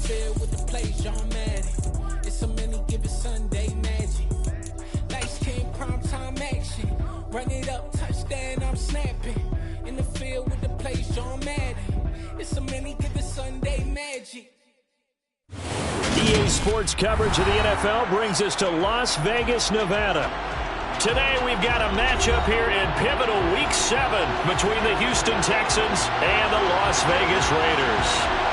field with the plays, John Madden. It's a many given Sunday magic. Lights came prime time action. Run it up, touchdown, I'm snapping. In the field with the plays, John Madden. It's a many given Sunday magic. EA Sports coverage of the NFL brings us to Las Vegas, Nevada. Today we've got a matchup here in pivotal Week 7 between the Houston Texans and the Las Vegas Raiders.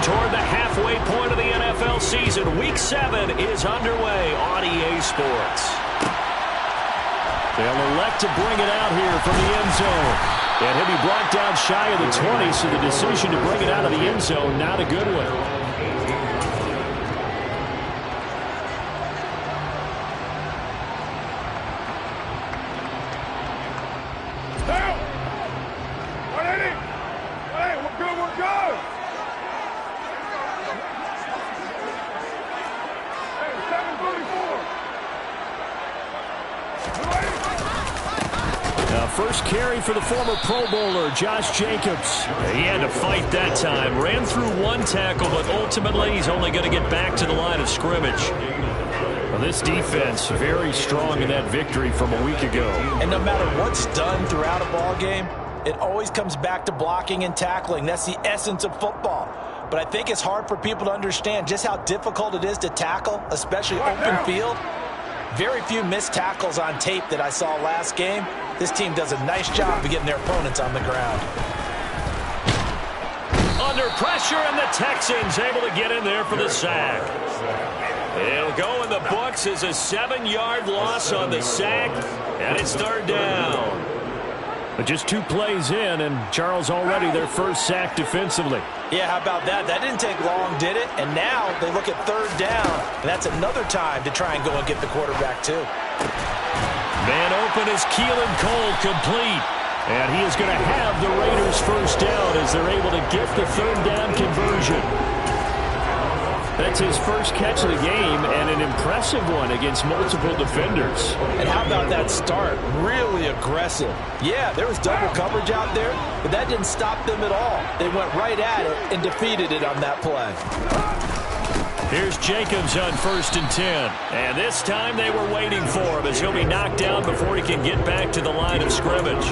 Toward the halfway point of the NFL season, Week 7 is underway on EA Sports. They'll elect to bring it out here from the end zone. And he'll be brought down shy of the 20, so the decision to bring it out of the end zone, not a good one. First carry for the former Pro Bowler, Josh Jacobs. He had to fight that time. Ran through one tackle, but ultimately he's only going to get back to the line of scrimmage. Well, this defense very strong in that victory from a week ago. And no matter what's done throughout a ball game, it always comes back to blocking and tackling. That's the essence of football. But I think it's hard for people to understand just how difficult it is to tackle, especially open field. Very few missed tackles on tape that I saw last game. This team does a nice job of getting their opponents on the ground. Under pressure, and the Texans able to get in there for the sack. It'll go in the books as a 7-yard loss on the sack, and it's third down. But just 2 plays in, and Charles already their first sack defensively. Yeah, how about that? That didn't take long, did it? And now they look at third down, and that's another time to try and go and get the quarterback too. Man open is Keelan Cole, complete. And he is going to have the Raiders first down as they're able to get the third down conversion. That's his first catch of the game, and an impressive one against multiple defenders. And how about that start? Really aggressive. Yeah, there was double coverage out there, but that didn't stop them at all. They went right at it and defeated it on that play. Here's Jacobs on 1st and 10. And this time they were waiting for him as he'll be knocked down before he can get back to the line of scrimmage.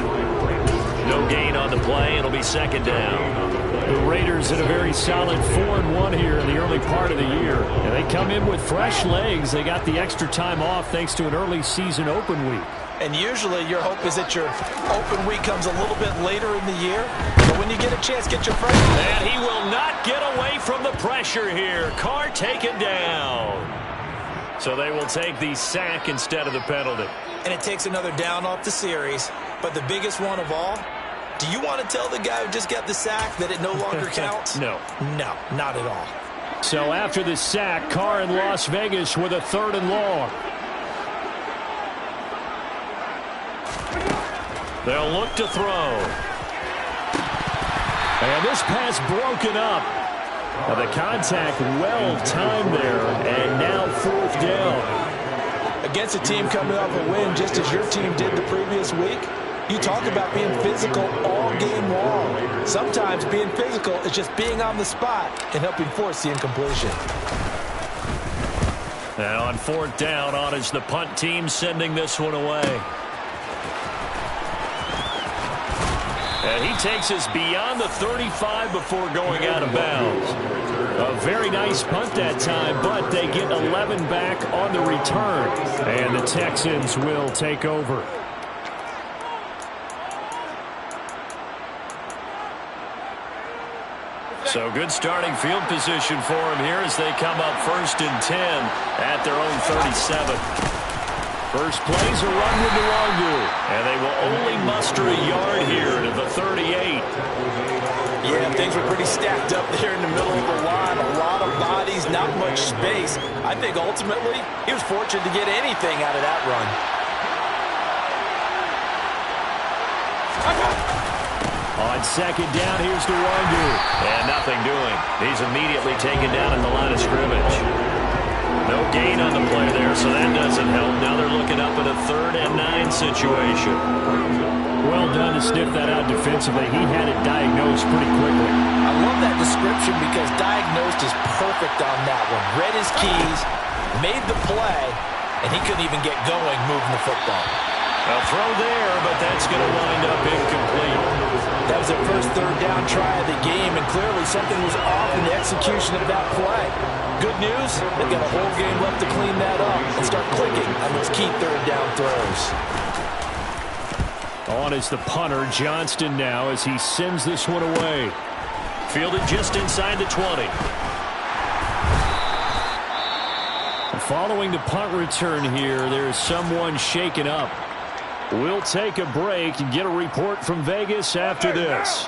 No gain on the play. It'll be second down. The Raiders in a very solid 4-1 here in the early part of the year. And they come in with fresh legs. They got the extra time off thanks to an early season open week. And usually your hope is that your open week comes a little bit later in the year. But when you get a chance, get your first. And he will not get away from the pressure here. Carr taken down. So they will take the sack instead of the penalty. And it takes another down off the series. But the biggest one of all, do you want to tell the guy who just got the sack that it no longer counts? No. No, not at all. So after the sack, Carr in Las Vegas with a 3rd and long. They'll look to throw. And this pass broken up. Now the contact well timed there, and now 4th down. Against a team coming off a win just as your team did the previous week, you talk about being physical all game long. Sometimes being physical is just being on the spot and helping force the incompletion. And on 4th down, on is the punt team sending this one away. And he takes us beyond the 35 before going out of bounds. A very nice punt that time, but they get 11 back on the return. And the Texans will take over. So good starting field position for him here as they come up 1st and 10 at their own 37. First play's a run with Nwangu, and they will only muster a yard here to the 38. Yeah, things were pretty stacked up there in the middle of the line. A lot of bodies, not much space. I think ultimately he was fortunate to get anything out of that run. On 2nd down, here's Nwangu. And nothing doing. He's immediately taken down at the line of scrimmage. No gain on the play there, so that doesn't help. Now they're looking up at a 3rd and 9 situation. Well done to sniff that out defensively. He had it diagnosed pretty quickly. I love that description because diagnosed is perfect on that one. Read his keys, made the play, and he couldn't even get going moving the football. A throw there, but that's going to wind up incomplete. That was their first 3rd down try of the game, and clearly something was off in the execution of that play. Good news, they've got a whole game left to clean that up and start clicking on those key 3rd down throws. On is the punter, Johnston now, as he sends this one away. Fielded just inside the 20. Following the punt return here, there's someone shaken up. We'll take a break and get a report from Vegas after this.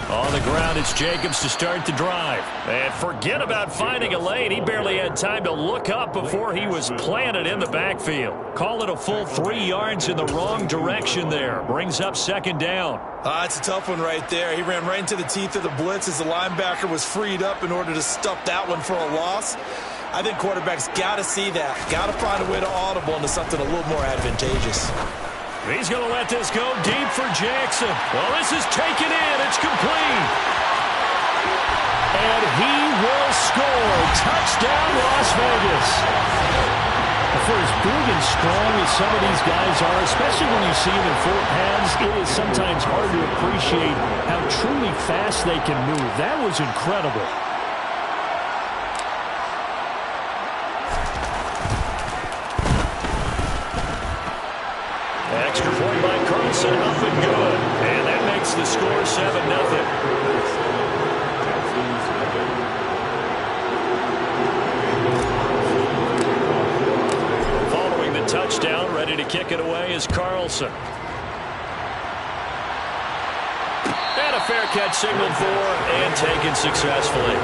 On the ground, it's Jacobs to start the drive. And forget about finding a lane. He barely had time to look up before he was planted in the backfield. Call it a full 3 yards in the wrong direction there. Brings up 2nd down. It's a tough one right there. He ran right into the teeth of the blitz as the linebacker was freed up in order to stuff that one for a loss. I think quarterbacks got to see that. Got to find a way to audible into something a little more advantageous. He's going to let this go deep for Jackson. Well, this is taken in. It's complete. And he will score. Touchdown, Las Vegas. For as big and strong as some of these guys are, especially when you see them in full pads, it is sometimes hard to appreciate how truly fast they can move. That was incredible. Extra point by Carlson, up and good. And that makes the score 7-0. Following the touchdown, ready to kick it away is Carlson. And a fair catch signaled for and taken successfully.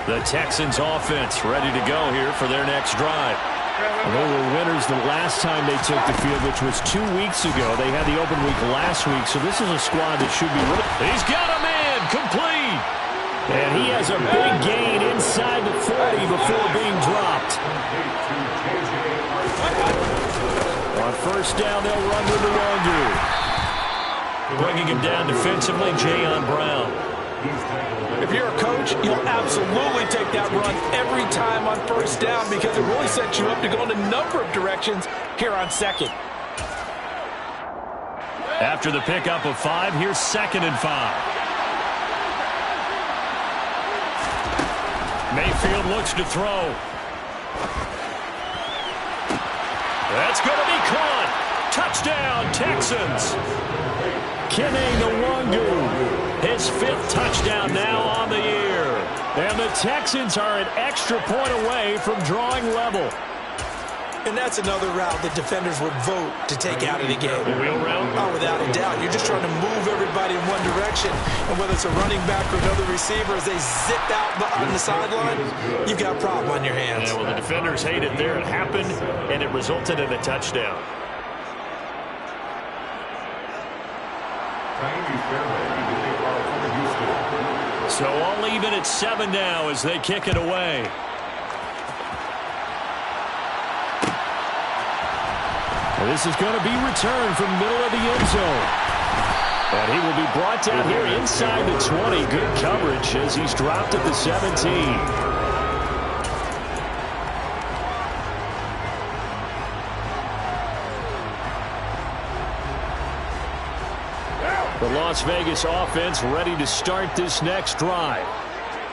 The Texans offense ready to go here for their next drive. They were winners the last time they took the field, which was 2 weeks ago. They had the open week last week, so this is a squad that should be winning. He's got a man, complete. And he has a big gain inside the 40 before being dropped. On 1st down, they'll run with the Wongu. Bringing him down defensively, Jayon Brown. If you're a coach, you'll absolutely take that run every time on 1st down because it really sets you up to go in a number of directions here on 2nd. After the pickup of 5, here's 2nd and 5. Mayfield looks to throw. That's going to be caught. Touchdown, Texans. Kene Nwangwu. His 5th touchdown now on the year. And the Texans are an extra point away from drawing level. And that's another route that defenders would vote to take out of the game. The wheel route? Oh, without a doubt. You're just trying to move everybody in one direction. And whether it's a running back or another receiver, as they zip out on the sideline, you've got a problem on your hands. Yeah, well, the defenders hate it there. It happened, and it resulted in a touchdown. So all even at 7 now as they kick it away. This is going to be returned from middle of the end zone. And he will be brought down here inside the 20. Good coverage as he's dropped at the 17. The Las Vegas offense ready to start this next drive.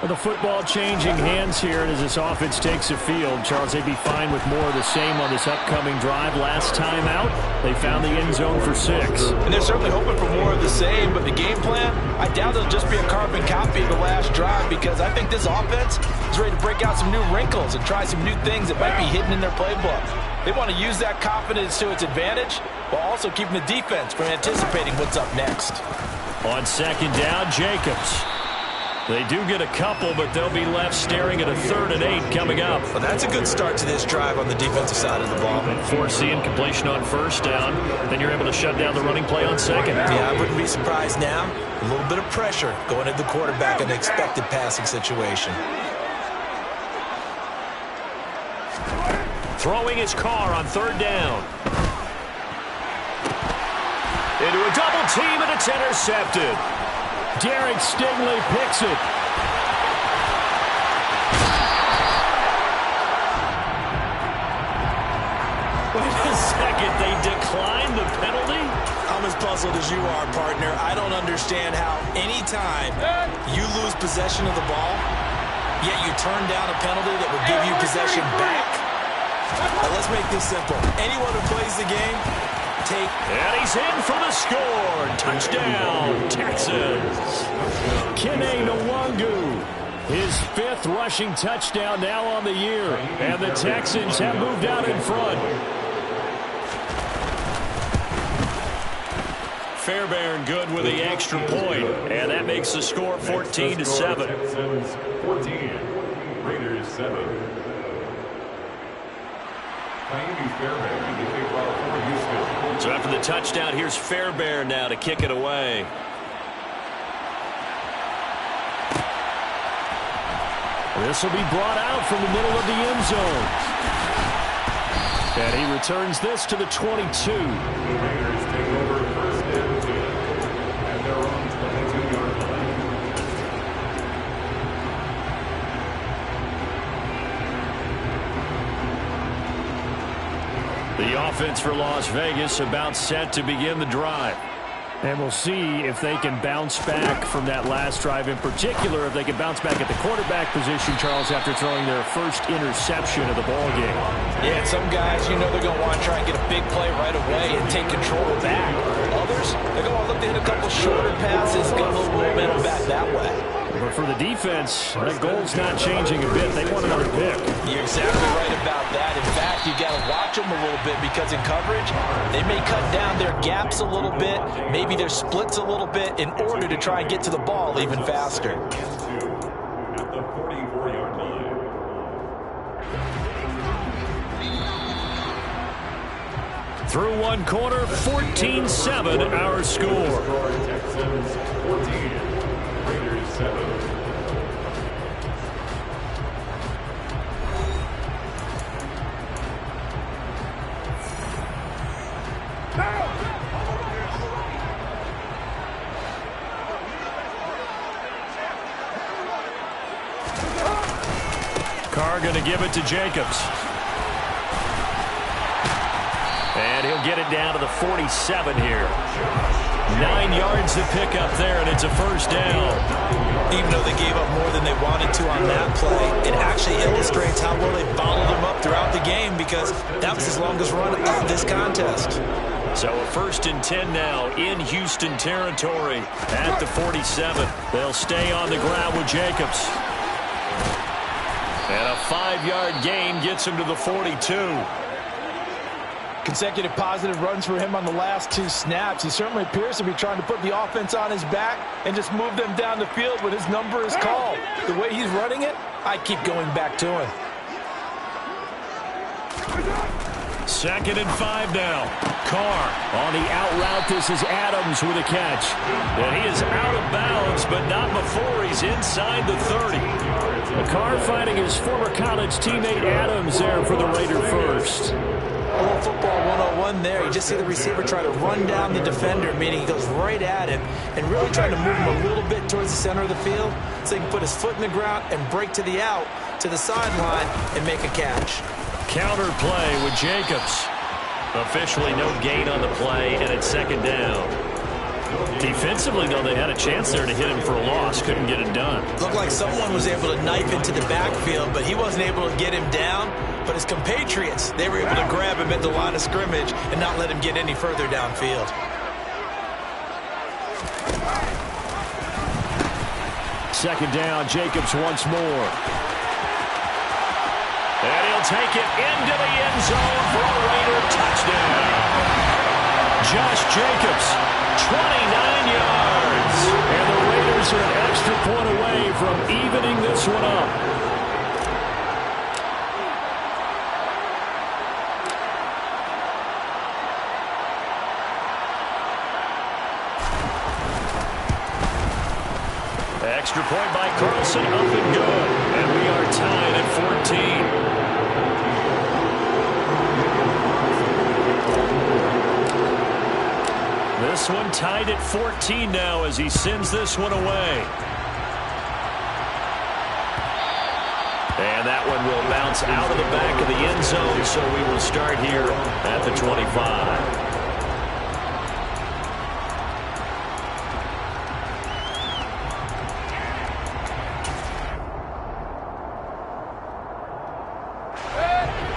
Well, the football changing hands here as this offense takes the field. Charles, they'd be fine with more of the same on this upcoming drive. Last time out, they found the end zone for 6. And they're certainly hoping for more of the same, but the game plan, I doubt it'll just be a carbon copy of the last drive because I think this offense is ready to break out some new wrinkles and try some new things that might be hidden in their playbook. They want to use that confidence to its advantage while also keeping the defense from anticipating what's up next. On 2nd down, Jacobs. They do get a couple, but they'll be left staring at a 3rd and 8 coming up. Well, that's a good start to this drive on the defensive side of the ball. Force the incompletion on 1st down. Then you're able to shut down the running play on 2nd. Yeah, I wouldn't be surprised now. A little bit of pressure going at the quarterback in an expected passing situation. Throwing his car on 3rd down. Into a double team, and it's intercepted. Derek Stingley picks it. Wait a second, they declined the penalty? I'm as puzzled as you are, partner. I don't understand how any time you lose possession of the ball, yet you turn down a penalty that would give you possession back. Now, let's make this simple. Anyone who plays the game, and he's in for the score. Touchdown, Texans. Kene Nwangu, his 5th rushing touchdown now on the year. And the Texans have moved out in front. Fairbairn good with the extra point. And that makes the score 14-7. Texans 14, Raiders 7. So after the touchdown, here's Fairbairn now to kick it away. This will be brought out from the middle of the end zone. And he returns this to the 22. The Raiders take over 1st and 10 at their own 22-yard line. The offense for Las Vegas about set to begin the drive. And we'll see if they can bounce back from that last drive, in particular if they can bounce back at the quarterback position, Charles, after throwing their first interception of the ballgame. Yeah, some guys, you know they're going to want to try and get a big play right away and take control back. Others, they're going to look to hit a couple shorter passes, get a little momentum back that way. But for the defense, that goal's not changing a bit. They want another pick. You're exactly right about that. In fact, you got to watch them a little bit because in coverage, they may cut down their gaps a little bit, maybe their splits a little bit in order to try and get to the ball even faster. At the 44-yard line. Through one quarter, 14-7 our score. Texans 14, Raiders 7. Carr going to give it to Jacobs. And he'll get it down to the 47 here. 9 yards to pick up there, and it's a 1st down. Even though they gave up more than they wanted to on that play, it actually illustrates how well they followed them up throughout the game because that was his longest run of this contest. So a 1st and 10 now in Houston territory at the 47. They'll stay on the ground with Jacobs. And a 5-yard gain gets him to the 42. Consecutive positive runs for him on the last 2 snaps. He certainly appears to be trying to put the offense on his back and just move them down the field when his number is called. The way he's running it, I keep going back to him. 2nd and 5 now. Carr on the out route. This is Adams with a catch. And he is out of bounds, but not before he's inside the 30. Carr finding his former college teammate Adams there for the Raider first. A little football 101 there. You just see the receiver try to run down the defender, meaning he goes right at him and really trying to move him a little bit towards the center of the field so he can put his foot in the ground and break to the out, to the sideline, and make a catch. Counter play with Jacobs. Officially no gain on the play, and it's 2nd down. Defensively, though, they had a chance there to hit him for a loss. Couldn't get it done. Looked like someone was able to knife into the backfield, but he wasn't able to get him down. But his compatriots, they were able to grab him at the line of scrimmage and not let him get any further downfield. Second down, Jacobs once more. And he'll take it into the end zone for a Raider touchdown. Josh Jacobs, 29 yards. And the Raiders Bears are an extra point away from evening this one up. Extra point by Carlson, up and good. And we are tied at 14. This one tied at 14 now as he sends this one away. And that one will bounce out of the back of the end zone, so we will start here at the 25.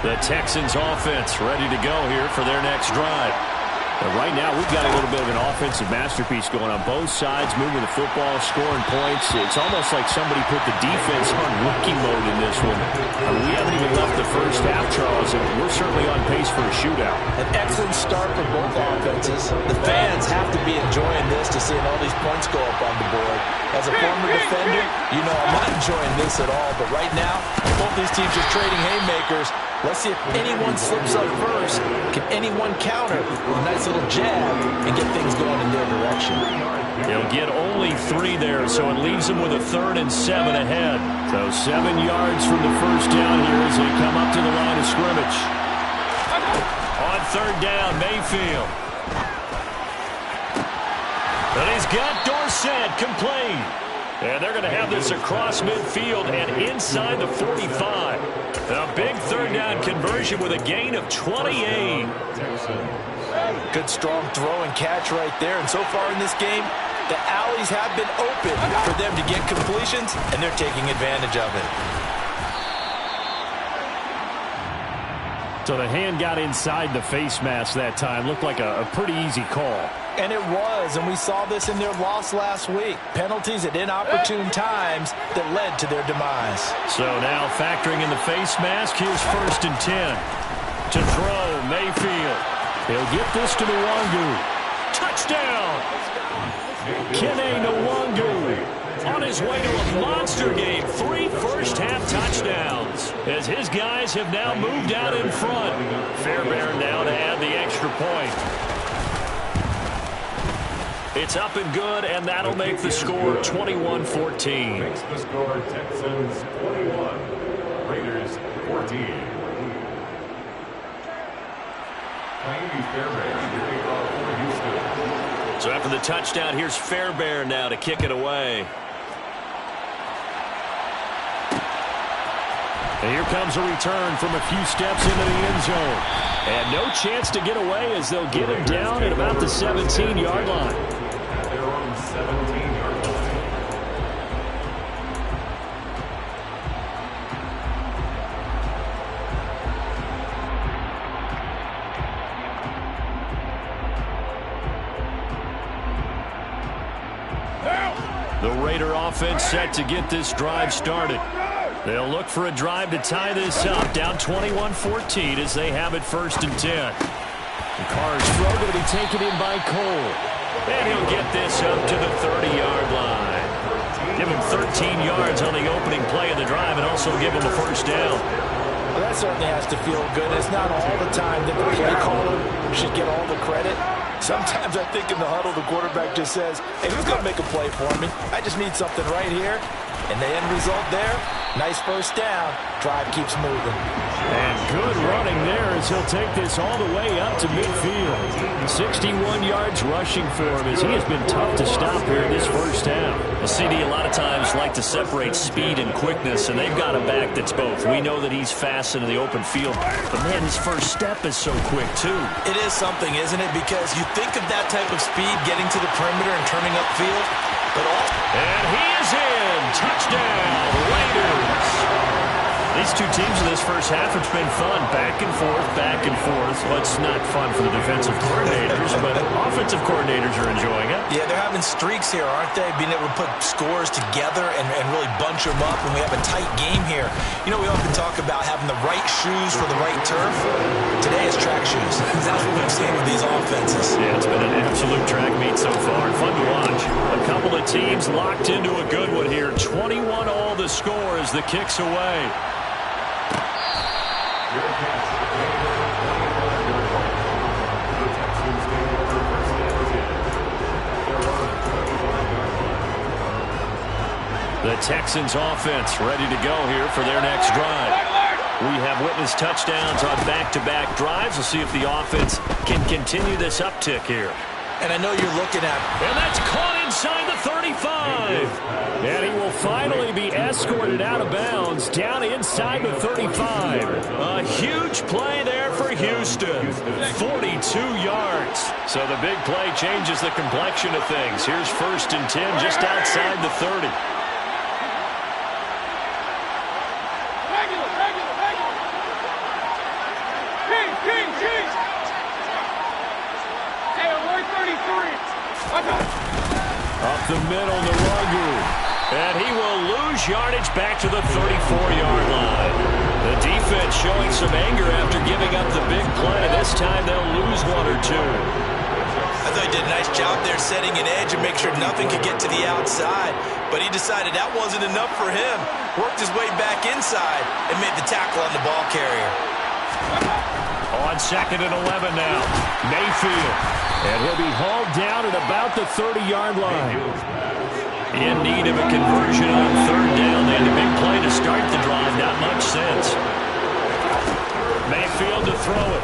The Texans offense ready to go here for their next drive. And right now, we've got a little bit of an offensive masterpiece going on both sides, moving the football, scoring points. It's almost like somebody put the defense on rookie mode in this one. We haven't even left the first half, Charles, and we're certainly on pace for a shootout. An excellent start for both offenses. The fans have to be enjoying this to seeing all these points go up on the board. As a former defender, you know I'm not enjoying this at all. But right now, both these teams are trading haymakers. Let's see if anyone slips up first. Can anyone counter with a nice little jab and get things going in their direction? He'll get only 3 there, so it leaves him with a 3rd and 7 ahead. So 7 yards from the first down here as they come up to the line of scrimmage. On 3rd down, Mayfield. And he's got Dorsett complete. And they're going to have this across midfield and inside the 45. A big 3rd down conversion with a gain of 28. Good strong throw and catch right there. And so far in this game, the alleys have been open for them to get completions, and they're taking advantage of it. So the hand got inside the face mask that time. Looked like a pretty easy call. And it was, and we saw this in their loss last week. Penalties at inopportune times that led to their demise. So now factoring in the face mask, here's 1st and 10. To throw, Mayfield. He'll get this to Nwangu. Touchdown! Kene Nwangu on his way to a monster game. 3 first-half touchdowns as his guys have now moved out in front. Fairbairn now to add the extra point. It's up and good, and that'll make the score 21-14. Makes the score Texans 21, Raiders 14. So after the touchdown, here's Fairbairn now to kick it away. And here comes a return from a few steps into the end zone. And no chance to get away as they'll get him down at about the 17-yard line. At their own 17-yard line. The Raider offense set to get this drive started. They'll look for a drive to tie this up, down 21-14 as they have it 1st and 10. The Carr's throw going to be taken in by Cole. And he'll get this up to the 30-yard line. Give him 13 yards on the opening play of the drive and also give him a 1st down. Well, that certainly has to feel good. It's not all the time that the play caller should get all the credit. Sometimes I think in the huddle, the quarterback just says, hey, who's going to make a play for me? I just need something right here. And the end result there, nice 1st down. Drive keeps moving. And good running there as he'll take this all the way up to midfield. 61 yards rushing for him as he has been tough to stop here in this 1st half. The CD a lot of times like to separate speed and quickness, and they've got a back that's both. We know that he's fast into the open field, but man, his first step is so quick too. It is something, isn't it? Because you think of that type of speed getting to the perimeter and turning upfield, but and he is in. Touchdown, Raiders. The These two teams in this first half, it's been fun. Back and forth, back and forth. Well, it's not fun for the defensive coordinators, but offensive coordinators are enjoying it. Yeah, they're having streaks here, aren't they? Being able to put scores together and really bunch them up, and we have a tight game here. You know, we often talk about having the right shoes for the right turf. Today is track shoes. That's what we've seen with these offenses. Yeah, it's been an absolute track meet so far. Fun to watch. A couple of teams locked into a good one here. 21-all the score as the kick's away. The Texans offense ready to go here for their next drive. We have witnessed touchdowns on back-to-back drives. We'll see if the offense can continue this uptick here. And I know you're looking at... And that's caught inside the 35. And he will finally be escorted out of bounds down inside the 35. A huge play there for Houston. 42 yards. So the big play changes the complexion of things. Here's 1st and 10 just outside the 30. Up the middle, Nwangu. And he will lose yardage back to the 34-yard line. The defense showing some anger after giving up the big play. This time they'll lose one or two. I thought he did a nice job there setting an edge and make sure nothing could get to the outside. But he decided that wasn't enough for him. Worked his way back inside and made the tackle on the ball carrier. On 2nd and 11 now. Mayfield. And he'll be hauled down at about the 30-yard line. In need of a conversion on 3rd down. They had a big play to start the drive. Not much sense. Mayfield to throw it.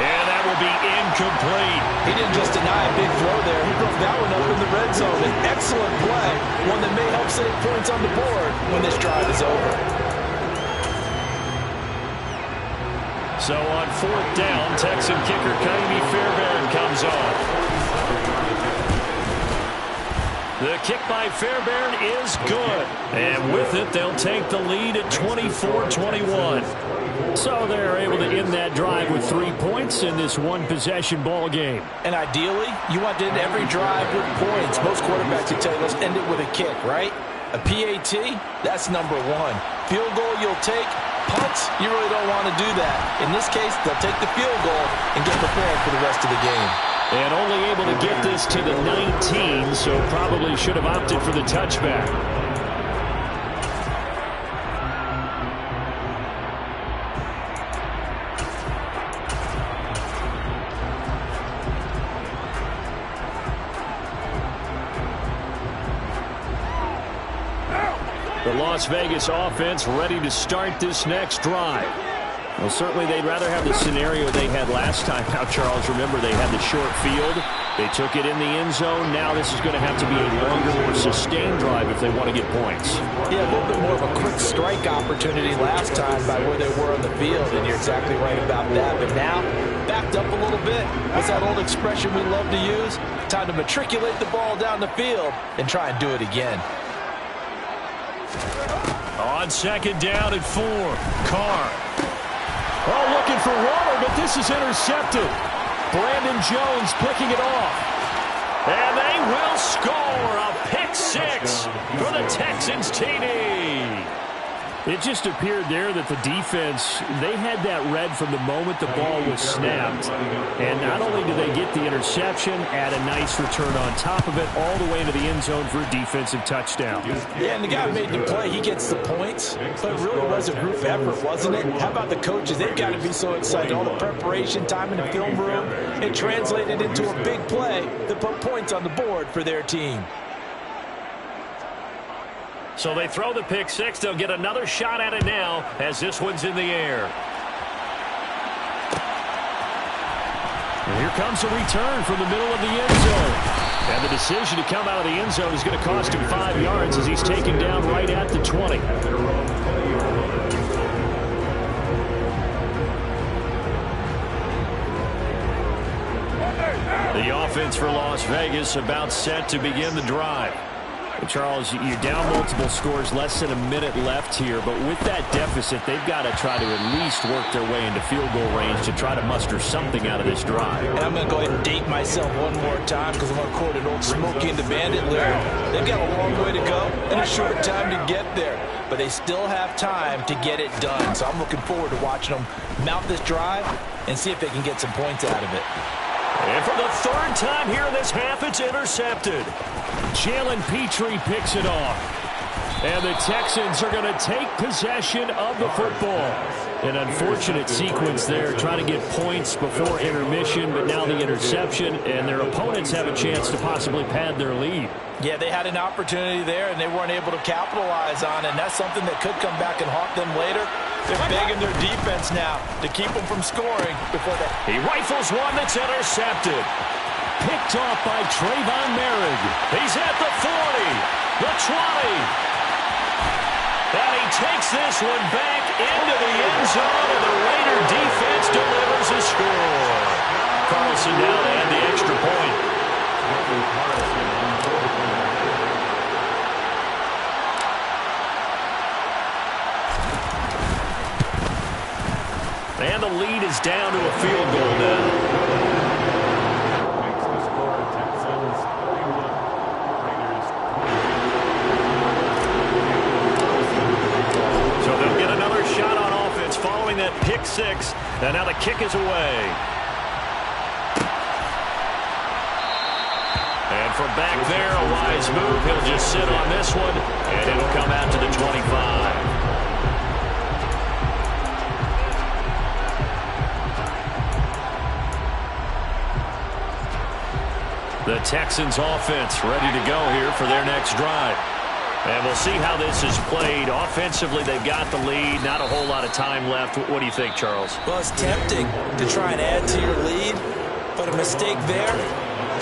And that will be incomplete. He didn't just deny a big throw there. He broke that one up in the red zone. An excellent play. One that may help save points on the board when this drive is over. So on 4th down, Texan kicker Kaimi Fairbairn comes on. The kick by Fairbairn is good. And with it, they'll take the lead at 24-21. So they're able to end that drive with 3 points in this one-possession ball game. And ideally, you want to end every drive with points. Most quarterbacks will tell you, let's end it with a kick, right? A PAT, that's number 1. Field goal you'll take. Punts, you really don't want to do that. In this case, they'll take the field goal and get prepared for the rest of the game. And only able to get this to the 19, so probably should have opted for the touchback. The Las Vegas offense ready to start this next drive. Well, certainly they'd rather have the scenario they had last time. Now, Charles, remember they had the short field. They took it in the end zone. Now this is going to have to be a longer, more sustained drive if they want to get points. Yeah, a little bit more of a quick strike opportunity last time by where they were on the field, and you're exactly right about that. But now, backed up a little bit. What's that old expression we love to use? Time to matriculate the ball down the field and try and do it again. On 2nd down and 4, Carr. Oh, looking for Waller, but this is intercepted. Brandon Jones picking it off. And they will score a pick 6 for the Texans TD. It just appeared there that the defense, they had that read from the moment the ball was snapped. And not only do they get the interception, add a nice return on top of it, all the way into the end zone for a defensive touchdown. Yeah, and the guy who made the play, he gets the points. But it really was a group effort, wasn't it? How about the coaches? They've got to be so excited. All the preparation time in the film room, it translated into a big play that put points on the board for their team. So they throw the pick 6. They'll get another shot at it now as this one's in the air. And here comes a return from the middle of the end zone. And the decision to come out of the end zone is going to cost him 5 yards as he's taken down right at the 20. The offense for Las Vegas about set to begin the drive. Charles, you're down multiple scores, less than a minute left here, but with that deficit, they've got to try to at least work their way into field goal range to try to muster something out of this drive. And I'm going to go ahead and date myself one more time because I'm going to quote an old Smokey and the Bandit lyric. They've got a long way to go and a short time to get there, but they still have time to get it done. So I'm looking forward to watching them mount this drive and see if they can get some points out of it. And for the third time here in this half, it's intercepted. Jalen Petrie picks it off. And the Texans are going to take possession of the football. An unfortunate sequence there, trying to get points before intermission, but now the interception, and their opponents have a chance to possibly pad their lead. Yeah, they had an opportunity there, and they weren't able to capitalize on it, and that's something that could come back and haunt them later. They're begging their defense now to keep them from scoring before they... He rifles one that's intercepted. Picked off by Trayvon Merrick. He's at the 40, the 20. And he takes this one back into the end zone, and the Raider defense delivers a score. Carlson now to add the extra point. And the lead is down to a field goal now. Following that pick six, and now the kick is away. And from back there, a wise move. He'll just sit on this one, and it'll come out to the 25. The Texans offense ready to go here for their next drive. And we'll see how this is played. Offensively, they've got the lead. Not a whole lot of time left. What do you think, Charles? Well, it's tempting to try and add to your lead, but a mistake there,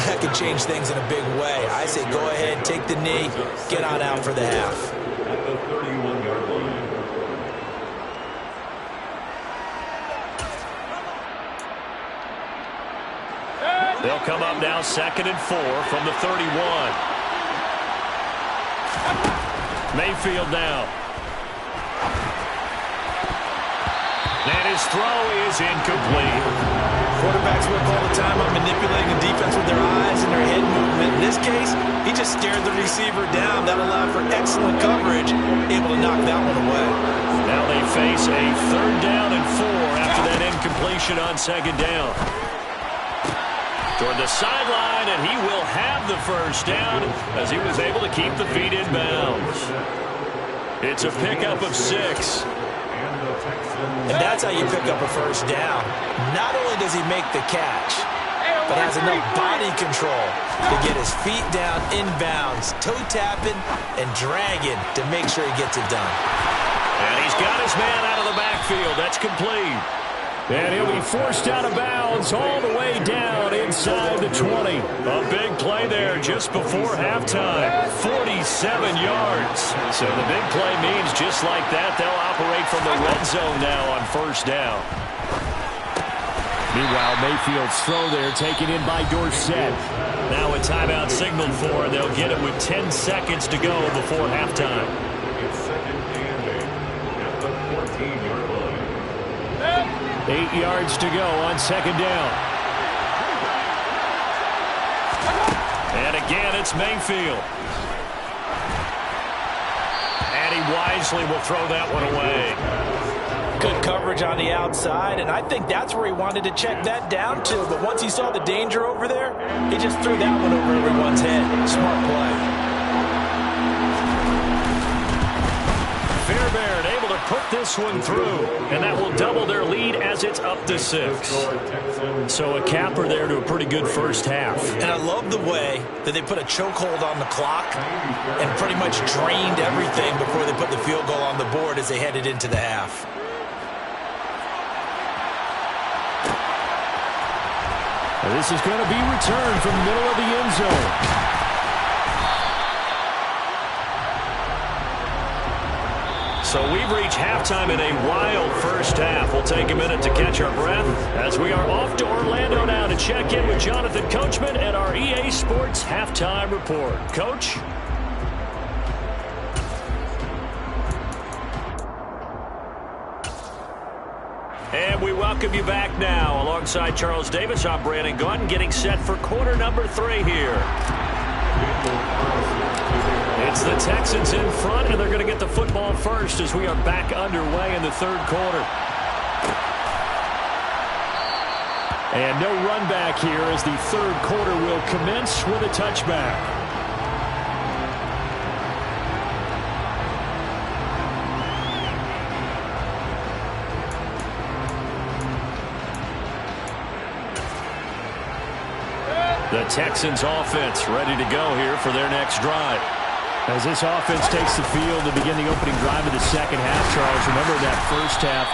that could change things in a big way. I say go ahead, take the knee, get on out for the half. At the 31-yard line. They'll come up now 2nd and 4 from the 31. Mayfield now. And his throw is incomplete. Quarterbacks work all the time on manipulating the defense with their eyes and their head movement. In this case, he just stared the receiver down. That allowed for excellent coverage, able to knock that one away. Now they face a 3rd down and 4 after that incompletion on 2nd down. Toward the sideline, and he will have the 1st down as he was able to keep the feet in bounds. It's a pickup of 6. And that's how you pick up a 1st down. Not only does he make the catch, but has enough body control to get his feet down in bounds, toe tapping and dragging to make sure he gets it done. And he's got his man out of the backfield. That's complete. And he'll be forced out of bounds all the way down inside the 20. A big play there just before halftime. 47 yards. So the big play means just like that, they'll operate from the red zone now on 1st down. Meanwhile, Mayfield's throw there taken in by Dorsett. Now a timeout signaled for, and they'll get it with 10 seconds to go before halftime. It's 2nd and 8 at the 14-yard line. 8 yards to go on 2nd down. And again, it's Mayfield. And he wisely will throw that one away. Good coverage on the outside, and I think that's where he wanted to check that down to. But once he saw the danger over there, he just threw that one over everyone's head. Smart play. Fairbairn able to put this one through, and that will double their lead as it's up to 6. So a capper there to a pretty good 1st half. And I love the way that they put a chokehold on the clock and pretty much drained everything before they put the field goal on the board as they headed into the half. And this is going to be returned from the middle of the end zone. So we've reached halftime in a wild 1st half. We'll take a minute to catch our breath as we are off to Orlando now to check in with Jonathan Coachman and our EA Sports Halftime Report. Coach? And we welcome you back now. Alongside Charles Davis, I'm Brandon Gunn, getting set for quarter number 3 here. It's the Texans in front, and they're going to get the football first as we are back underway in the third quarter. And no run back here as the third quarter will commence with a touchback. The Texans offense ready to go here for their next drive. As this offense takes the field to begin the opening drive of the second half, Charles, remember that first half,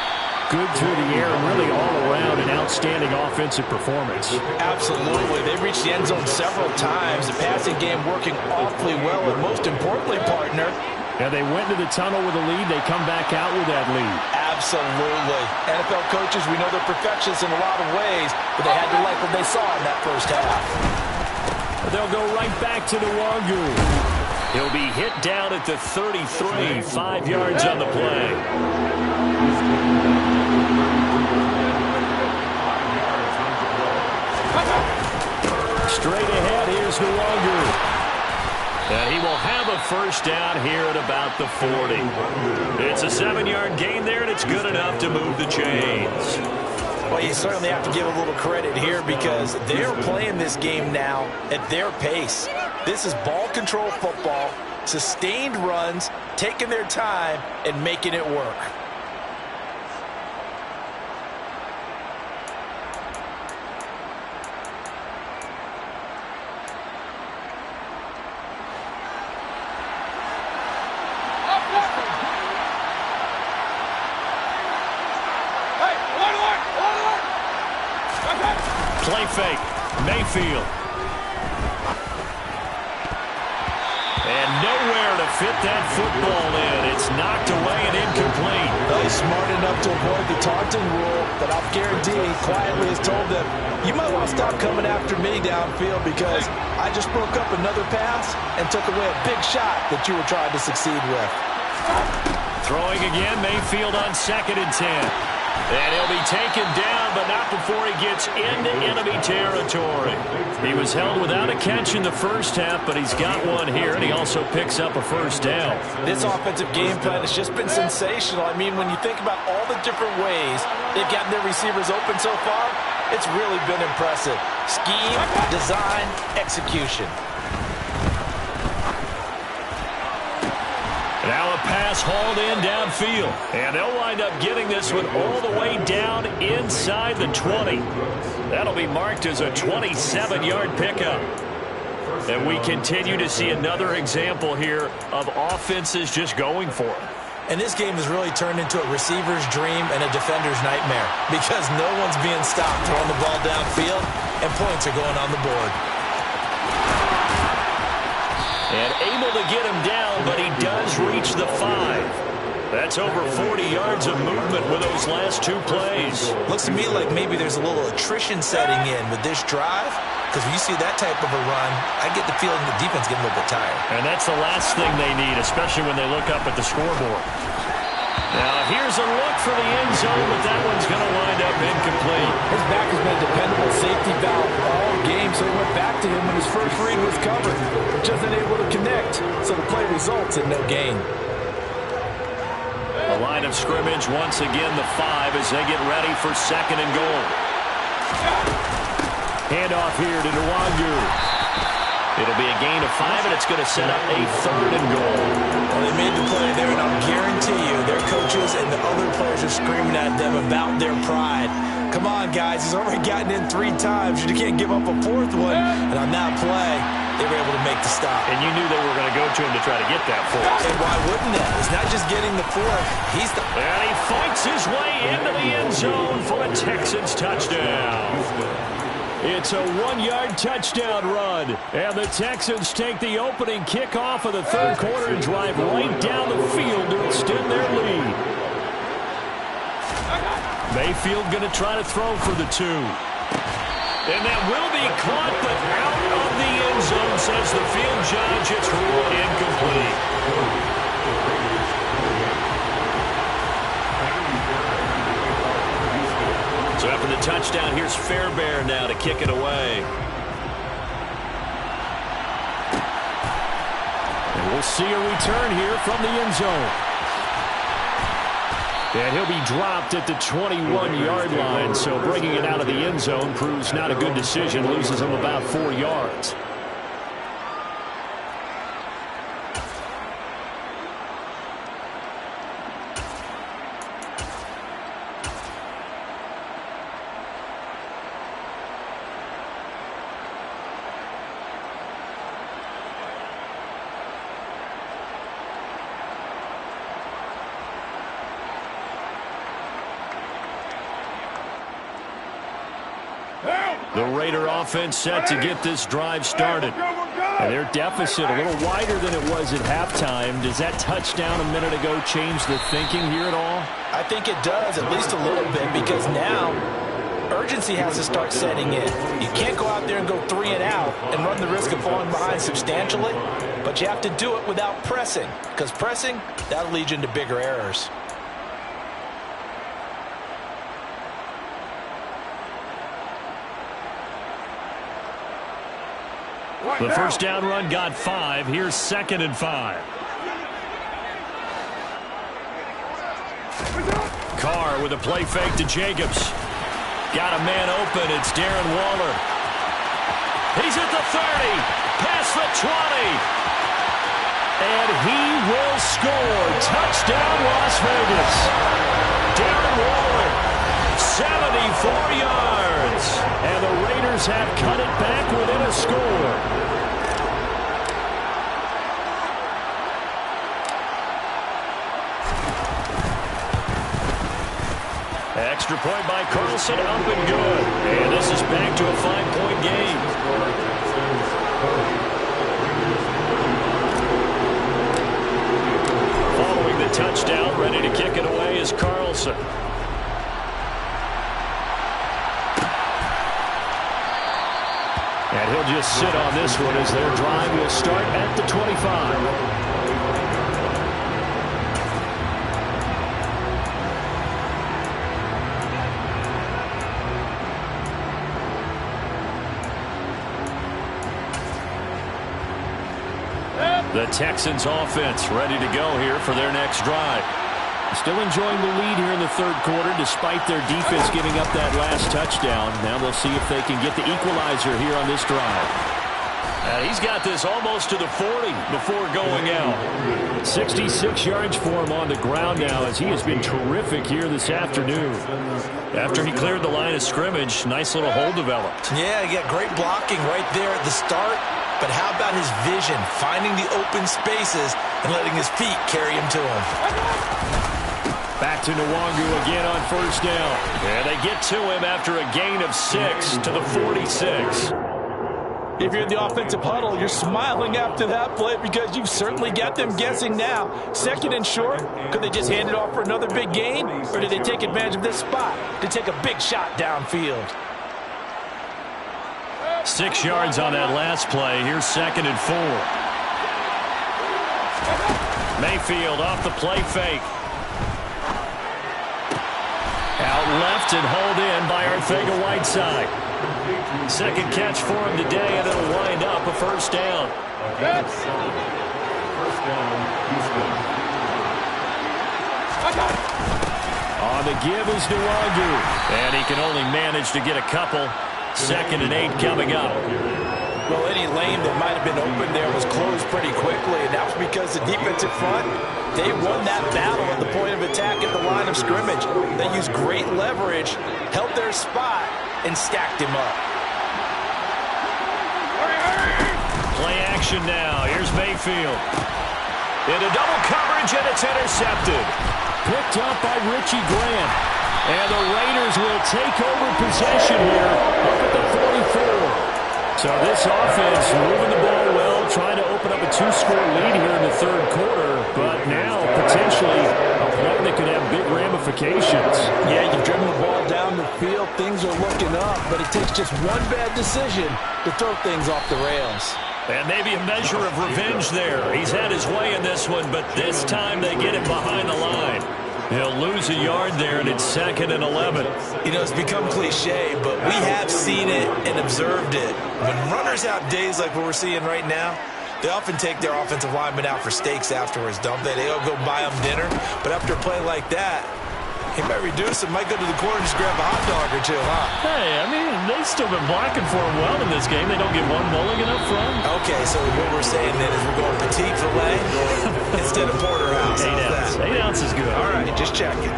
good through the air, really all around an outstanding offensive performance. Absolutely. They reached the end zone several times. The passing game working awfully well, and most importantly, partner, yeah, they went to the tunnel with a lead. They come back out with that lead. Absolutely. NFL coaches, we know they're perfectionists in a lot of ways, but they had to like what they saw in that first half. They'll go right back to the Wangu. He'll be hit down at the 33, 5 yards on the play. Straight ahead, here's Nwangu. And he will have a first down here at about the 40. It's a 7-yard gain there, and it's good enough to move the chains. Well, you certainly have to give a little credit here because they're playing this game now at their pace. This is ball control football, sustained runs, taking their time, and making it work. Play fake. Mayfield. And nowhere to fit that football in. It's knocked away and incomplete. Well, he's smart enough to avoid the taunting rule, but I'll guarantee he quietly has told them, you might want to stop coming after me downfield because I just broke up another pass and took away a big shot that you were trying to succeed with. Throwing again, Mayfield on 2nd and 10. And he'll be taken down, but not before he gets into enemy territory. He was held without a catch in the first half, but he's got one here, and he also picks up a first down. This offensive game plan has just been sensational. I mean, when you think about all the different ways they've gotten their receivers open so far, it's really been impressive. Scheme, design, execution. Now a pass hauled in downfield. And they'll wind up getting this one all the way down inside the 20. That'll be marked as a 27-yard pickup. And we continue to see another example here of offenses just going for it. And this game has really turned into a receiver's dream and a defender's nightmare because no one's being stopped throwing the ball downfield, and points are going on the board. And able to get him down, but he does reach the 5. That's over 40 yards of movement with those last 2 plays. Looks to me like maybe there's a little attrition setting in with this drive, because when you see that type of a run, I get the feeling the defense getting a little bit tired. And that's the last thing they need, especially when they look up at the scoreboard. Now, here's a look for the end zone, but that one's going to wind up incomplete. His back has been a dependable safety valve all game, so he went back to him when his first read was covered. Just unable to connect, so the play results in no gain. The line of scrimmage, once again, the 5 as they get ready for 2nd and goal. Handoff here to Nwangu. It'll be a gain of 5, and it's going to set up a 3rd and goal. Well, they made the play there, and I'll guarantee you their coaches and the other players are screaming at them about their pride. Come on, guys. He's already gotten in 3 times. You can't give up a 4th one. And on that play, they were able to make the stop. And you knew they were going to go to him to try to get that 4th. And why wouldn't they? He's not just getting the 4th. He's the... And he fights his way into the end zone for a Texans touchdown. It's a 1-yard touchdown run. And the Texans take the opening kickoff of the third quarter and drive right down the field to extend their lead. Mayfield going to try to throw for the 2. And that will be caught, but out of the end zone, says the field judge. It's ruled incomplete. touchdown. Here's Fairbairn now to kick it away. And we'll see a return here from the end zone. And he'll be dropped at the 21-yard line, so bringing it out of the end zone proves not a good decision, loses him about 4 yards. The Raider offense set to get this drive started. And their deficit a little wider than it was at halftime. Does that touchdown a minute ago change the thinking here at all? I think it does, at least a little bit, because now urgency has to start setting in. You can't go out there and go 3 and out and run the risk of falling behind substantially, but you have to do it without pressing, because pressing, that'll lead you into bigger errors. The first down run got 5. Here's 2nd and 5. Carr with a play fake to Jacobs. Got a man open. It's Darren Waller. He's at the 30. Past the 20. And he will score. Touchdown, Las Vegas. Darren Waller, 74 yards. And the Raiders have cut it back within a score. Extra point by Carlson, up and good. And this is back to a 5-point game. Following the touchdown, ready to kick it away is Carlson. And he'll just sit on this one as their drive will start at the 25. The Texans offense ready to go here for their next drive. Still enjoying the lead here in the third quarter despite their defense giving up that last touchdown. Now they'll see if they can get the equalizer here on this drive. He's got this almost to the 40 before going out. 66 yards for him on the ground now as he has been terrific here this afternoon. After he cleared the line of scrimmage, nice little hole developed. Yeah, he got great blocking right there at the start. But how about his vision, finding the open spaces and letting his feet carry him to him? Back to Nwangu again on first down. And they get to him after a gain of 6 to the 46. If you're in the offensive huddle, you're smiling after that play because you've certainly got them guessing now. 2nd and short, could they just hand it off for another big gain? Or did they take advantage of this spot to take a big shot downfield? 6 yards on that last play. Here's 2nd and 4. Mayfield off the play fake. Out left and hauled in by Arcega-Whiteside. Second catch for him today, and it'll wind up a first down. On the give is Nwangu. And he can only manage to get a couple. 2nd and 8 coming up. Well, any lane that might have been open there was closed pretty quickly, and that was because the defensive front, they won that battle at the point of attack at the line of scrimmage. They used great leverage, held their spot, and stacked him up. Play action now. Here's Mayfield. Into double coverage, and it's intercepted. Picked up by Richie Grant. And the Raiders will take over possession here up at the 44. So this offense moving the ball well, trying to open up a 2-score lead here in the third quarter. But now potentially a play that could have big ramifications. Yeah, you've driven the ball down the field. Things are looking up, but it takes just one bad decision to throw things off the rails. And maybe a measure of revenge there. He's had his way in this one, but this time they get him behind the line. He'll lose a yard there, and it's 2nd and 11. You know, it's become cliche, but we have seen it and observed it. When runners have days like what we're seeing right now, they often take their offensive linemen out for steaks afterwards, don't they? They all go buy them dinner. But after a play like that, he might reduce it, might go to the corner and just grab a hot dog or two, huh? Hey, I mean, they've still been blocking for him well in this game. They don't get one mulligan up front. Okay, so what we're saying then is we're going petite filet instead of porterhouse. 8 ounces. 8 ounces is good. All right, just checking.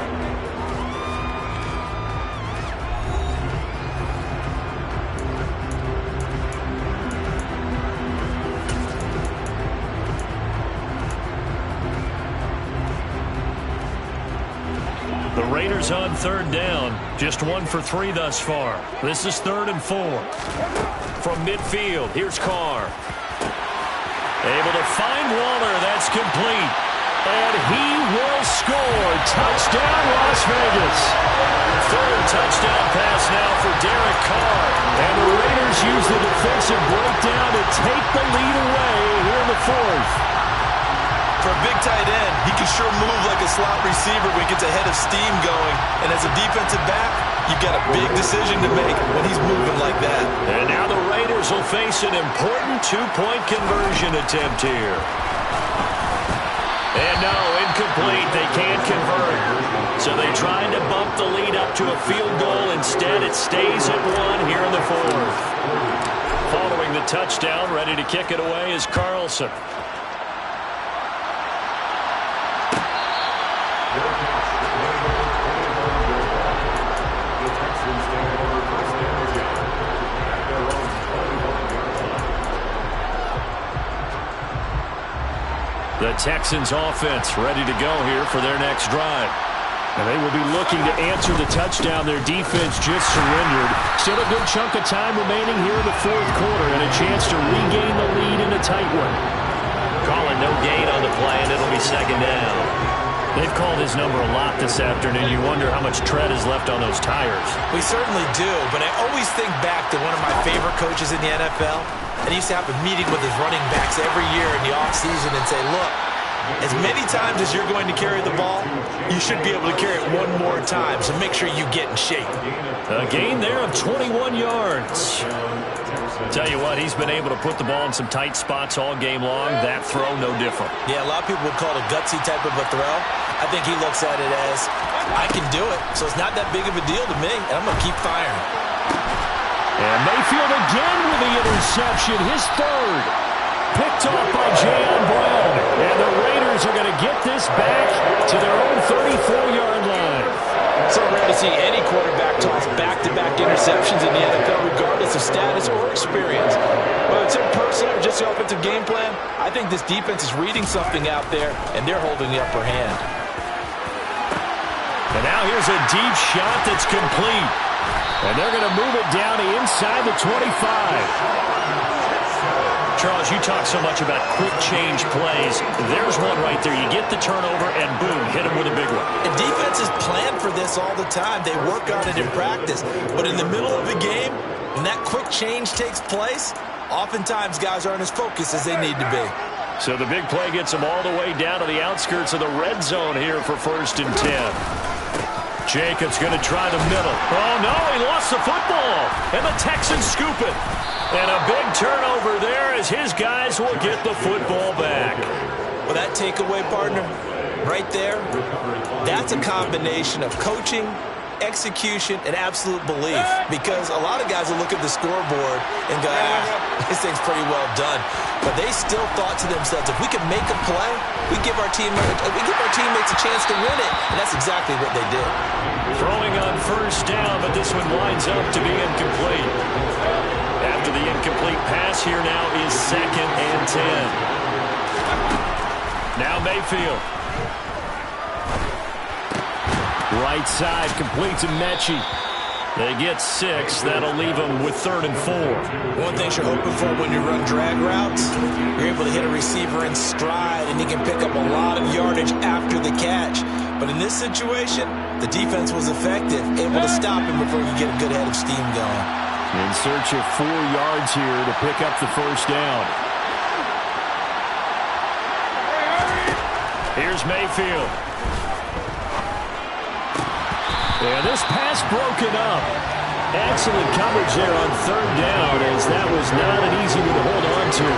The Raiders on 3rd down. Just 1 for 3 thus far. This is 3rd and 4. From midfield, here's Carr. Able to find Waller. That's complete. And he will score. Touchdown, Las Vegas. 3rd touchdown pass now for Derek Carr. And the Raiders use the defensive breakdown to take the lead away here in the 4th. For a big tight end, he can sure move like a slot receiver when he gets a head of steam going. And as a defensive back, you've got a big decision to make when he's moving like that. And now the Raiders will face an important 2-point conversion attempt here. And no, incomplete. They can't convert. So they tried to bump the lead up to a field goal. Instead, it stays at 1 here in the 4th. Following the touchdown, ready to kick it away is Carlson. The Texans offense ready to go here for their next drive. And they will be looking to answer the touchdown. Their defense just surrendered. Still a good chunk of time remaining here in the 4th quarter and a chance to regain the lead in a tight one. Calling no gain on the play, and it'll be 2nd down. They've called his number a lot this afternoon. You wonder how much tread is left on those tires. We certainly do, but I always think back to one of my favorite coaches in the NFL. And he used to have a meeting with his running backs every year in the offseason and say, look, as many times as you're going to carry the ball, you should be able to carry it one more time, so make sure you get in shape. A gain there of 21 yards. Tell you what, he's been able to put the ball in some tight spots all game long. That throw, no different. Yeah, a lot of people would call it a gutsy type of a throw. I think he looks at it as, I can do it, so it's not that big of a deal to me, and I'm going to keep firing. And Mayfield again with the interception, his 3rd. Picked off by J.on. Brown. And the Raiders are going to get this back to their own 34-yard line. So rare to see any quarterback toss back-to-back interceptions in the NFL, regardless of status or experience. Whether it's in person or just the offensive game plan, I think this defense is reading something out there, and they're holding the upper hand. And now here's a deep shot that's complete. And they're going to move it down to inside the 25. Charles, you talk so much about quick change plays. There's one right there. You get the turnover, and boom, hit him with a big one. And defenses plan for this all the time. They work on it in practice. But in the middle of the game, when that quick change takes place, oftentimes guys aren't as focused as they need to be. So the big play gets them all the way down to the outskirts of the red zone here for 1st and 10. Jacobs going to try the middle. Oh, no, he lost the football. And the Texans scoop it. And a big turnover there as his guys will get the football back. Well, that takeaway, partner, right there, that's a combination of coaching, execution, and absolute belief. Because a lot of guys will look at the scoreboard and go, this thing's pretty well done. But they still thought to themselves, if we can make a play, we give our teammates a chance to win it. And that's exactly what they did. Throwing on 1st down, but this one winds up to be incomplete. After the incomplete pass, here now is 2nd and 10. Now Mayfield. Right side, complete to Mechie. They get 6. That'll leave them with 3rd and 4. One thing you're hoping for when you run drag routes, you're able to hit a receiver in stride, and he can pick up a lot of yardage after the catch. But in this situation, the defense was effective, able to stop him before you get a good head of steam going. In search of 4 yards here to pick up the 1st down. Here's Mayfield. And this pass broken up. Excellent coverage there on third down, as that was not an easy one to hold on to.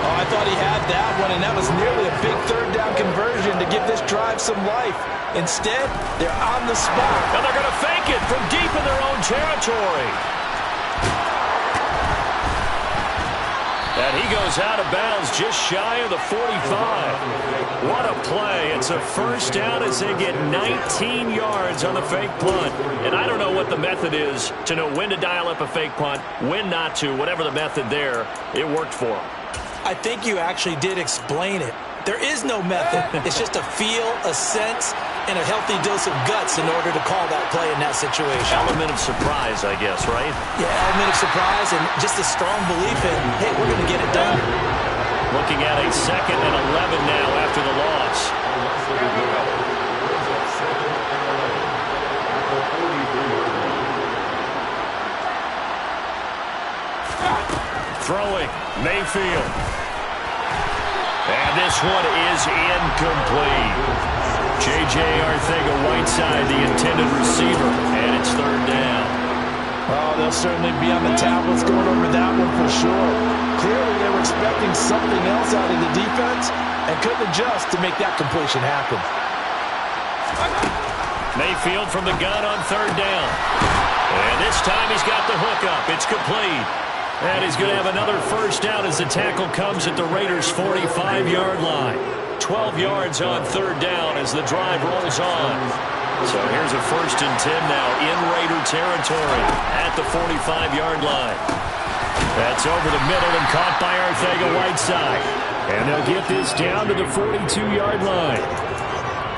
Oh, I thought he had that one, and that was nearly a big third down conversion to give this drive some life. Instead, they're on the spot. And they're going to fake it from deep in their own territory. And he goes out of bounds just shy of the 45. What a play. It's a first down as they get 19 yards on the fake punt. And I don't know what the method is to know when to dial up a fake punt, when not to, whatever the method there, it worked for him. I think you actually did explain it. There is no method. It's just a feel, a sense, and a healthy dose of guts in order to call that play in that situation. Element of surprise, I guess, right? Yeah, element of surprise and just a strong belief in, hey, we're going to get it done. Looking at a 2nd and 11 now after the loss. Throwing, Mayfield. And this one is incomplete. J.J. Arcega-Whiteside, the intended receiver, and it's third down. Oh, they'll certainly be on the tablets going over that one for sure. Clearly, they were expecting something else out of the defense and couldn't adjust to make that completion happen. Mayfield from the gun on third down. And this time he's got the hook up. It's complete. And he's going to have another first down as the tackle comes at the Raiders' 45-yard line. 12 yards on third down as the drive rolls on. So here's a 1st and 10 now in Raider territory at the 45-yard line. That's over the middle and caught by Arcega-Whiteside. And they'll get this down to the 42-yard line.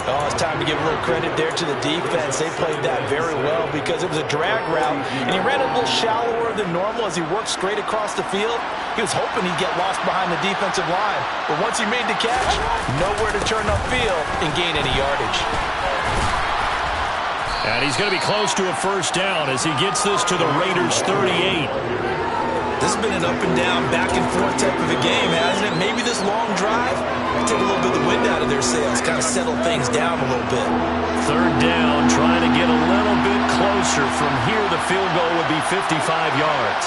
Oh, it's time to give a little credit there to the defense. They played that very well because it was a drag route, and he ran a little shallower than normal as he worked straight across the field. He was hoping he'd get lost behind the defensive line, but once he made the catch, nowhere to turn upfield and gain any yardage. And he's going to be close to a first down as he gets this to the Raiders' 38. This has been an up and down, back and forth type of a game, hasn't it? Maybe this long drive take a little bit of the wind out of their sails, kind of settle things down a little bit. Third down, trying to get a little bit closer. From here, the field goal would be 55 yards.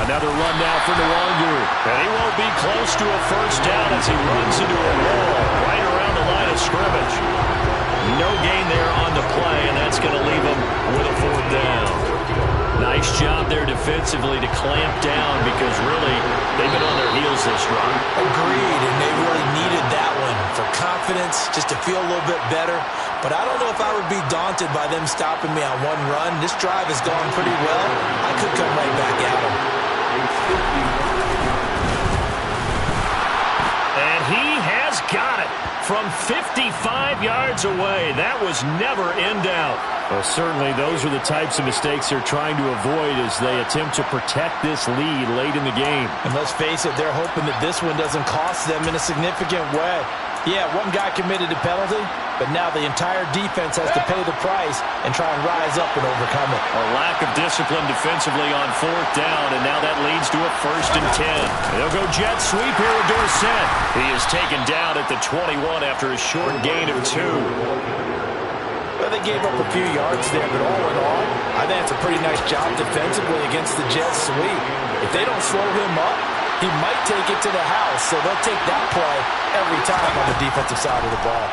Another run now for Nwangu. And he won't be close to a first down as he runs into a wall right around the line of scrimmage. No gain there on the play, and that's going to leave him with a 4th down. Nice job there defensively to clamp down because really they've been on their heels this run. Agreed, and they really needed that one for confidence, just to feel a little bit better. But I don't know if I would be daunted by them stopping me on one run. This drive has gone pretty well. I could come right back at them. And he has got it from 55 yards away. That was never in doubt. Well, certainly those are the types of mistakes they're trying to avoid as they attempt to protect this lead late in the game. And let's face it, they're hoping that this one doesn't cost them in a significant way. Yeah, one guy committed a penalty, but now the entire defense has to pay the price and try and rise up and overcome it. A lack of discipline defensively on 4th down, and now that leads to a 1st and 10. They'll go jet sweep here with Dorsett. He is taken down at the 21 after a short gain of 2. Well, they gave up a few yards there, but all in all, I think it's a pretty nice job defensively against the jet sweep. If they don't slow him up, he might take it to the house, so they'll take that play every time on the defensive side of the ball.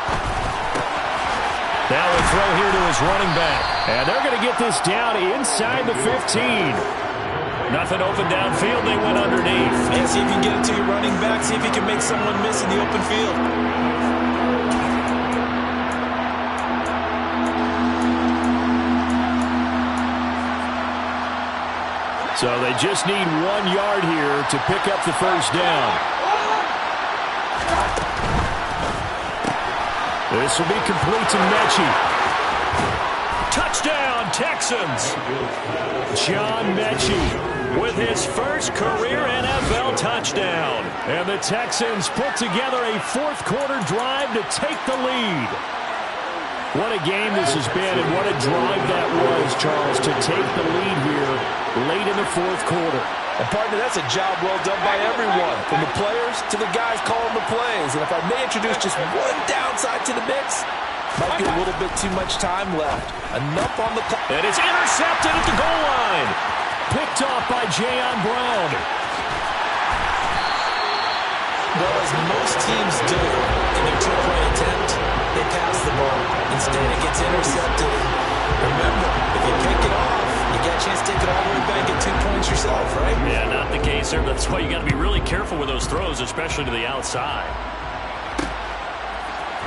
Now a throw here to his running back. And they're going to get this down inside the 15. Nothing open downfield. They went underneath. And see if you can get it to your running back. See if you can make someone miss in the open field. So they just need 1 yard here to pick up the first down. This will be complete to Mechie. Touchdown, Texans. John Mechie with his first career NFL touchdown. And the Texans put together a 4th quarter drive to take the lead. What a game this has been, and what a drive that was, Charles, to take the lead here late in the 4th quarter. And partner, that's a job well done by everyone, from the players to the guys calling the plays. And if I may introduce just one downside to the mix, might be a little bit too much time left. Enough on the clock. And it's intercepted at the goal line. Picked off by Jayon Brown. Well, as most teams do in their two-point attempt, they pass the ball. Instead, it gets intercepted. Remember, if you pick it off, you get a chance to take it all the way back at 2 points yourself, right? Yeah, not the case there. That's why you got to be really careful with those throws, especially to the outside.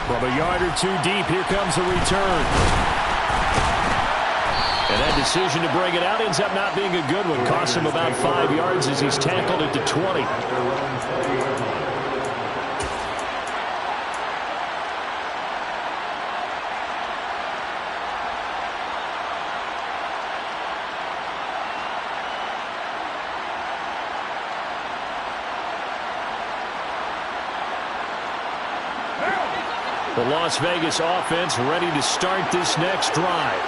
From a yard or two deep, here comes the return. And that decision to bring it out ends up not being a good one. Costs him about 5 yards as he's tackled at the 20. The Las Vegas offense ready to start this next drive.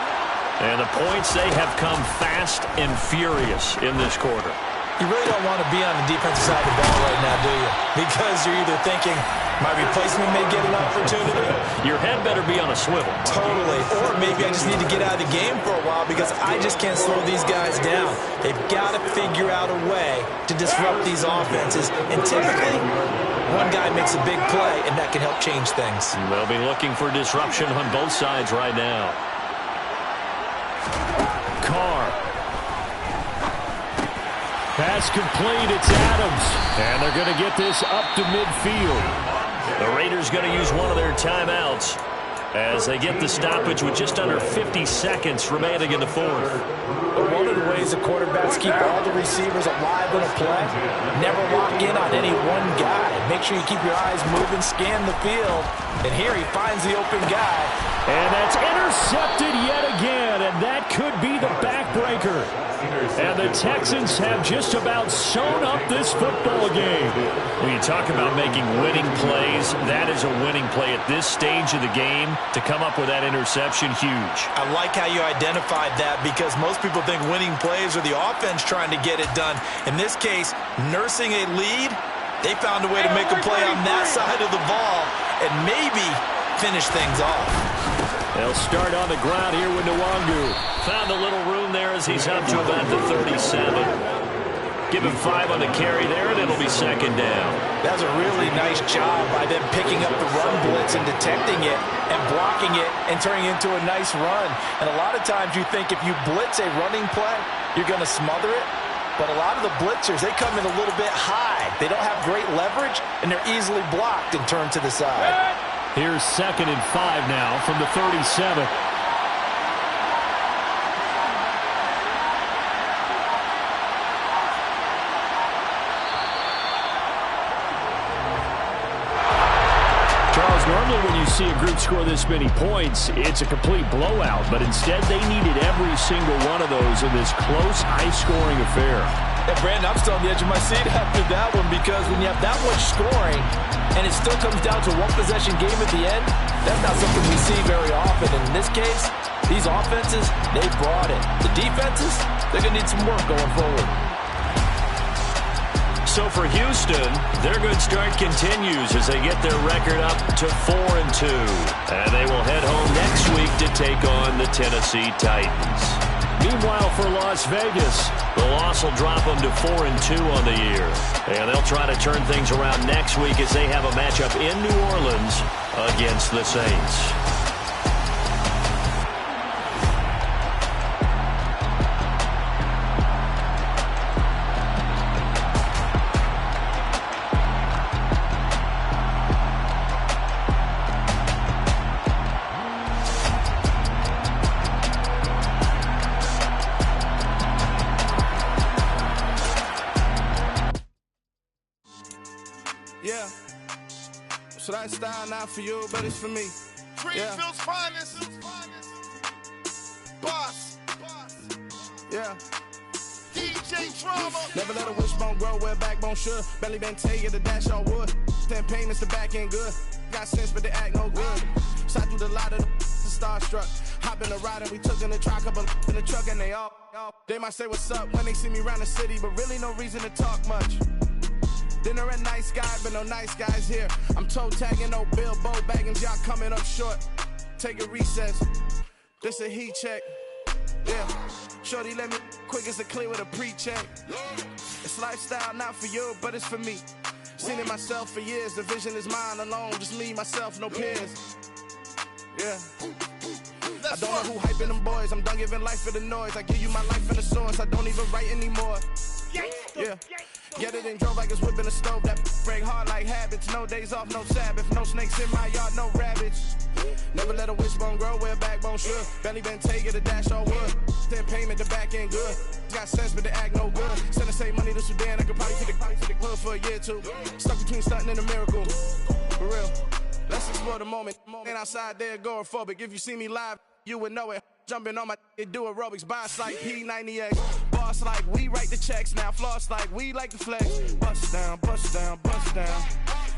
And the points, they have come fast and furious in this quarter. You really don't want to be on the defensive side of the ball right now, do you? Because you're either thinking, my replacement may get an opportunity. Your head better be on a swivel. Totally. Or maybe I just need to get out of the game for a while because I just can't slow these guys down. They've got to figure out a way to disrupt these offenses. And typically, one guy makes a big play, and that can help change things. They'll be looking for disruption on both sides right now. Carr. Pass complete. It's Adams. And they're going to get this up to midfield. The Raiders going to use one of their timeouts as they get the stoppage with just under 50 seconds remaining in the fourth. But one of the ways the quarterbacks keep all the receivers alive in a play, never lock in on any one guy. Make sure you keep your eyes moving, scan the field. And here he finds the open guy. And that's intercepted yet again, and that could be the backbreaker. And the Texans have just about sewn up this football game. When you talk about making winning plays, that is a winning play at this stage of the game. To come up with that interception, huge. I like how you identified that because most people think winning plays are the offense trying to get it done. In this case, nursing a lead, they found a way to make a play on that side of the ball and maybe finish things off. They'll start on the ground here with Nwangu. Found a little room there as he's up to about the 37. Give him 5 on the carry there, and it'll be second down. That's a really nice job by them picking up the run blitz and detecting it and blocking it and turning it into a nice run. And a lot of times you think if you blitz a running play, you're going to smother it. But a lot of the blitzers, they come in a little bit high. They don't have great leverage, and they're easily blocked and turned to the side. Here's 2nd and 5 now from the 37. Normally when you see a group score this many points, it's a complete blowout. But instead, they needed every single one of those in this close, high-scoring affair. Yeah, Brandon, I'm still on the edge of my seat after that one because when you have that much scoring and it still comes down to one possession game at the end, that's not something we see very often. And in this case, these offenses, they brought it. The defenses, they're going to need some work going forward. So for Houston, their good start continues as they get their record up to 4-2. And they will head home next week to take on the Tennessee Titans. Meanwhile, for Las Vegas, the loss will drop them to 4-2 on the year. And they'll try to turn things around next week as they have a matchup in New Orleans against the Saints. Yeah. So that style not for you, but it's for me. Greenfield's finest. Boss. Yeah. DJ Drama. Never let a wishbone grow where a backbone should. Belly been tell you the dash all wood. That pain is the back end good. Got sense, but they act no good. Shot through the lot of the starstruck. Hop in the ride and we took in the truck, couple in the truck and they might say what's up when they see me around the city, but really no reason to talk much. Dinner at Nice Guy, but no nice guys here. I'm toe tagging, no Bilbo baggins, y'all coming up short. Take a recess, this a heat check. Yeah, shorty let me quick as a clear with a pre-check. It's lifestyle, not for you, but it's for me. Seen it myself for years, the vision is mine alone, just me, myself, no peers. Yeah. I don't know who hyping them boys, I'm done giving life for the noise. I give you my life in the source, I don't even write anymore. Yeah. Get it and drove like it's whipping a stove. That break hard like habits. No days off, no Sabbath. No snakes in my yard, no rabbits. Never let a wishbone grow where a backbone should. Belly been take a dash all wood. Then payment, the back end good. Got sense, but the act no good. Send the same money to Sudan. I could probably take the hood for a year or two. Stuck between stunting and a miracle. For real. Let's explore the moment. Ain't outside there agoraphobic. If you see me live, you would know it. Jumping on my do aerobics, boss like P90X. Boss like we write the checks now. Floss like we like the flex. Bust down, bust down, bust down.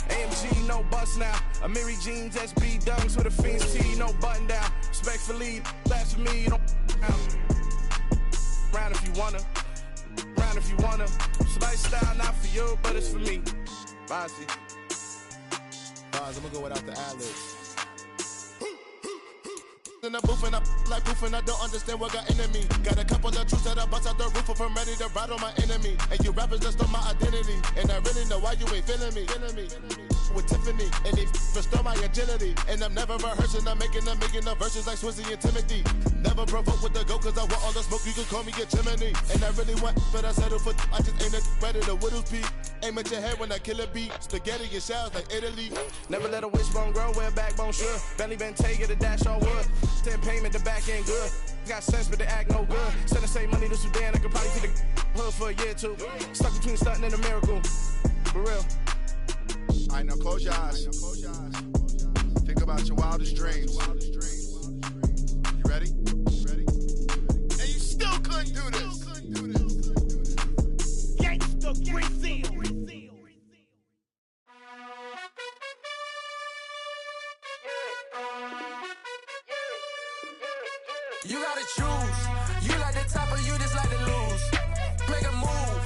AMG, no bust now. Amiri jeans, SB dunks with a fiend's T, no button down. Respectfully, that's for me, you don't round if you wanna. Round if you wanna. It's lifestyle, not for you, but it's for me. Bossy. I'm gonna go without the ad-libs. In the booth and I like poof and I don't understand what got into me. Got a couple of truths that I bust out the roof if I'm ready to ride on my enemy. And you rappers just stole my identity, and I really know why you ain't feeling me. With Tiffany, and they restore my agility. And I'm never rehearsing, I'm making a million of verses like Swizzy and Timothy. Never provoke with the go, cause I want all the smoke, you can call me a chimney. And I really want, but I settle for, I just aim at better the widow's peak. Aim at your head when I kill a beat. Spaghetti and shells like Italy. Never let a wishbone grow where a backbone should. Belly been take a dash all wood. 10 payment, the back end good. Got sense, but the act no good. Send the same money to Sudan, I could probably take the hood for a year or two. Stuck between stunting and a miracle. For real. Alright, now close your eyes. Think about your wildest dreams. You ready? And you still couldn't do this. Gangsta Brazil. You gotta choose. You like the top or you just like to lose. Make a move.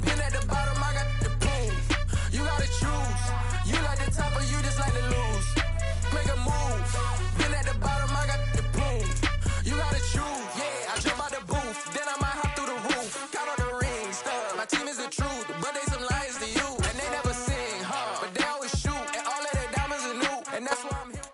Been at the bottom, I got the proof. You gotta choose. You like the top or you just like to lose. Make a move. Been at the bottom, I got the proof. You gotta choose. Yeah, I jump out the booth. Then I might hop through the roof. Count on the rings, stuff. My team is the truth, but they some liars to you. And they never sing, but they always shoot. And all of their diamonds are new. And that's why I'm here.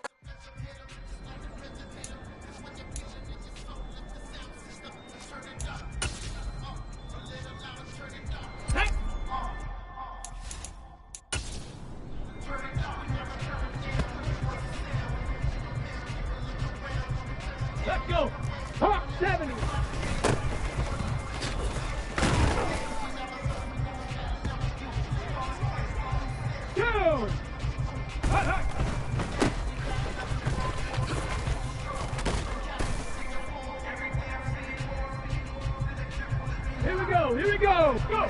Let's go. Top 70. Two. Here we go. Here we go. Go.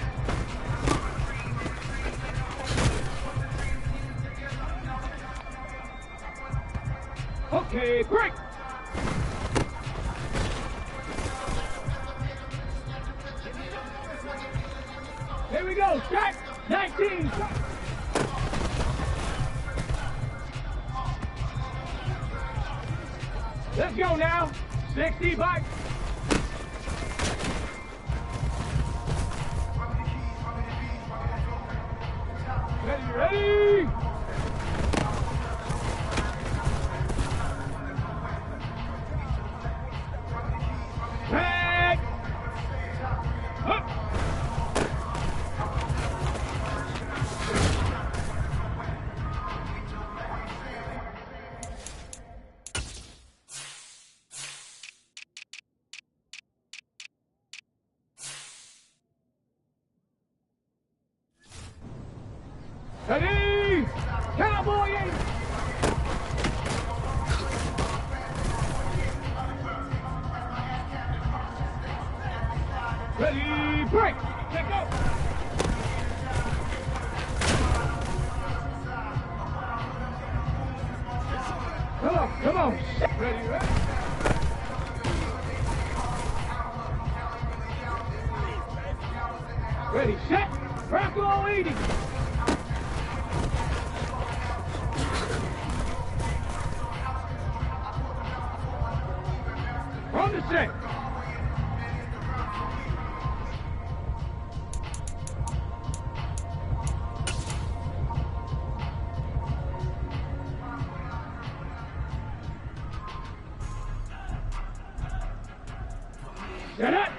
Okay, break. Here we go, track 19. Let's go now. 60 back. Ready. Back. Up. Ready! Cowboy! Ready, break! Let go! Come on, come on! Ready, ready? ready. Set. Bravo 80. On the set. Set up.